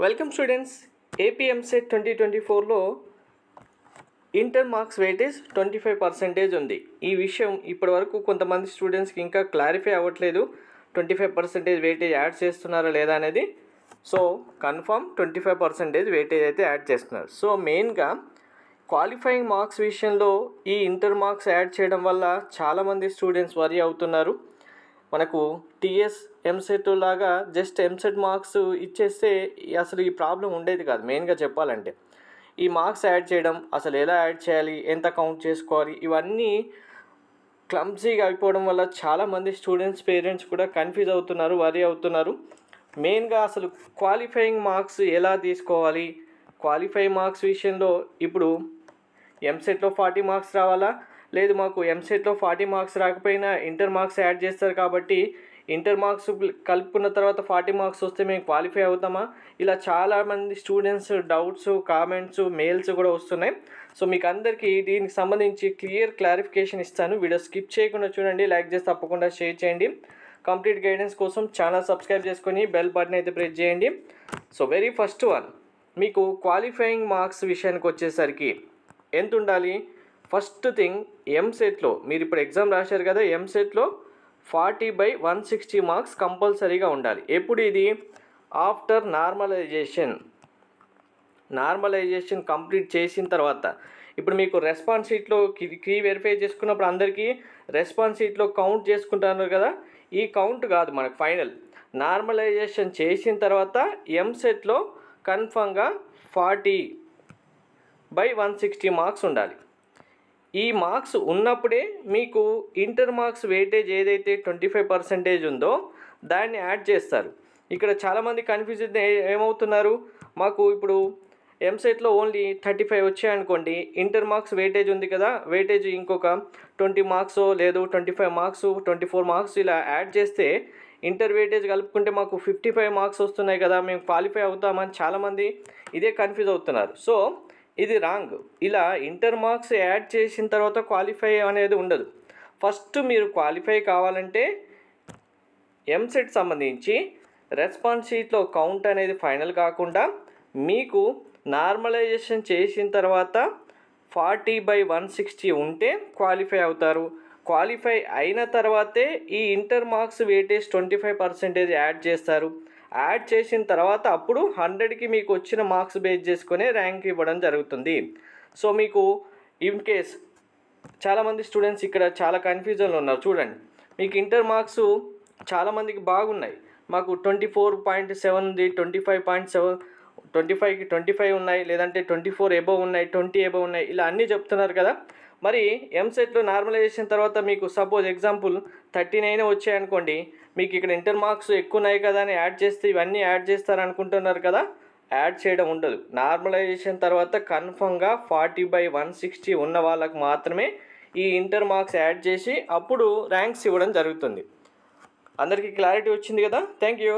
Welcome students. AP EAMCET 2024లో inter marks weightage 25% ఉంది. ఈ విషయం ఇప్పటివరకు కొంతమంది స్టూడెంట్స్కి ఇంకా క్లారిఫై అవ్వట్లేదు. 25% వెయిటేజ్ యాడ్ చేస్తున్నారా లేదా అనేది. సో కన్ఫర్మ్ 25% వెయిటేజ్ అయితే యాడ్ చేస్తున్నారు. సో మెయిన్గా క్వాలిఫైయింగ్ మార్క్స్ విషయంలో ఈ ఇంటర్ మార్క్స్ యాడ్ చేయడం వల్ల చాలామంది స్టూడెంట్స్ వరీ అవుతున్నారు. మనకు టీఎస్ ఎంసెట్ లాగా జస్ట్ ఎంసెట్ మార్క్స్ ఇచ్చేస్తే అసలు ఈ ప్రాబ్లం ఉండేది కాదు. మెయిన్గా చెప్పాలంటే ఈ మార్క్స్ యాడ్ చేయడం, అసలు ఎలా యాడ్ చేయాలి, ఎంత కౌంట్ చేసుకోవాలి, ఇవన్నీ క్లమ్జీగా అయిపోవడం వల్ల చాలామంది స్టూడెంట్స్ పేరెంట్స్ కూడా కన్ఫ్యూజ్ అవుతున్నారు, వరీ అవుతున్నారు. మెయిన్గా అసలు క్వాలిఫైయింగ్ మార్క్స్ ఎలా తీసుకోవాలి, క్వాలిఫైయింగ్ మార్క్స్ విషయంలో ఇప్పుడు ఎంసెట్లో 40 మార్క్స్ రావాలా, లేదు మాకు ఎంసెట్లో 40 మార్క్స్ రాకపోయినా ఇంటర్ మార్క్స్ యాడ్ చేస్తారు కాబట్టి ఇంటర్ మార్క్స్ కలుపుకున్న తర్వాత 40 మార్క్స్ వస్తే మేము క్వాలిఫై అవుతామా, ఇలా చాలామంది స్టూడెంట్స్ డౌట్స్, కామెంట్స్, మెయిల్స్ కూడా వస్తున్నాయి. సో మీకు అందరికీ దీనికి సంబంధించి క్లియర్ క్లారిఫికేషన్ ఇస్తాను. వీడియో స్కిప్ చేయకుండా చూడండి, లైక్ చేసి తప్పకుండా షేర్ చేయండి. కంప్లీట్ గైడెన్స్ కోసం ఛానల్ సబ్స్క్రైబ్ చేసుకొని బెల్ బటన్ అయితే ప్రెస్ చేయండి. సో వెరీ ఫస్ట్ వన్, మీకు క్వాలిఫైయింగ్ మార్క్స్ విషయానికి వచ్చేసరికి ఎంత ఉండాలి? ఫస్ట్ థింగ్, ఎంసెట్లో మీరు ఇప్పుడు ఎగ్జామ్ రాశారు కదా, ఎంసెట్లో 40/160 మార్క్స్ కంపల్సరీగా ఉండాలి. ఎప్పుడు ఇది? ఆఫ్టర్ నార్మలైజేషన్ కంప్లీట్ చేసిన తర్వాత. ఇప్పుడు మీకు రెస్పాన్స్ షీట్లో కీ వెరిఫై చేసుకున్నప్పుడు అందరికీ రెస్పాన్స్ షీట్లో కౌంట్ చేసుకుంటున్నారు కదా, ఈ కౌంట్ కాదు మనకు ఫైనల్. నార్మలైజేషన్ చేసిన తర్వాత ఎంసెట్లో కన్ఫర్మ్గా 40/160 మార్క్స్ ఉండాలి. ఈ మార్క్స్ ఉన్నప్పుడే మీకు ఇంటర్ మార్క్స్ వెయిటేజ్ ఏదైతే 25% ఉందో దాన్ని యాడ్ చేస్తారు. ఇక్కడ చాలామంది కన్ఫ్యూజ్ ఏమవుతున్నారు, మాకు ఇప్పుడు ఎంసెట్లో ఓన్లీ 35 వచ్చాయనుకోండి, ఇంటర్ మార్క్స్ వెయిటేజ్ ఉంది కదా, వెయిటేజ్ ఇంకొక 20 మార్క్స్ లేదు 25 మార్క్స్ 24 మార్క్స్ ఇలా యాడ్ చేస్తే ఇంటర్ వెయిటేజ్ కలుపుకుంటే మాకు 55 మార్క్స్ వస్తున్నాయి కదా, మేము క్వాలిఫై అవుతామని చాలామంది ఇదే కన్ఫ్యూజ్ అవుతున్నారు. సో ఇది రాంగ్. ఇలా ఇంటర్ మార్క్స్ యాడ్ చేసిన తర్వాత క్వాలిఫై అనేది ఉండదు. ఫస్ట్ మీరు క్వాలిఫై కావాలంటే ఎంసెట్ సంబంధించి రెస్పాన్స్ షీట్లో కౌంట్ అనేది ఫైనల్ కాకుండా మీకు నార్మలైజేషన్ చేసిన తర్వాత 40/160 ఉంటే క్వాలిఫై అవుతారు. క్వాలిఫై అయిన తర్వాతే ఈ ఇంటర్ మార్క్స్ వెయిటేజ్ 25% యాడ్ చేస్తారు. యాడ్ చేసిన తర్వాత అప్పుడు 100కి మీకు వచ్చిన మార్క్స్ బేస్ చేసుకునే ర్యాంక్ ఇవ్వడం జరుగుతుంది. సో మీకు ఇన్ కేస్ చాలామంది స్టూడెంట్స్ ఇక్కడ చాలా కన్ఫ్యూజన్లో ఉన్నారు. చూడండి, మీకు ఇంటర్ మార్క్స్ చాలామందికి బాగున్నాయి, మాకు 24.7 ఉంది, 25.7, 25కి 25 ఉన్నాయి, లేదంటే 24 ఎబోవ్ ఉన్నాయి, 20 ఎబోవ్ ఉన్నాయి, ఇలా అన్నీ చెప్తున్నారు కదా. మరి ఎంసెట్లో నార్మలైజేషన్ తర్వాత మీకు సపోజ్ ఎగ్జాంపుల్ 39 వచ్చాయనుకోండి, మీకు ఇక్కడ ఇంటర్ మార్క్స్ ఎక్కువ ఉన్నాయి కదా అని యాడ్ చేస్తే ఇవన్నీ యాడ్ చేస్తారనుకుంటున్నారు కదా, యాడ్ చేయడం ఉండదు. నార్మలైజేషన్ తర్వాత కన్ఫర్మ్గా 40/160 ఉన్న వాళ్ళకు మాత్రమే ఈ ఇంటర్ మార్క్స్ యాడ్ చేసి అప్పుడు ర్యాంక్స్ ఇవ్వడం జరుగుతుంది. అందరికీ క్లారిటీ వచ్చింది కదా. Thank you.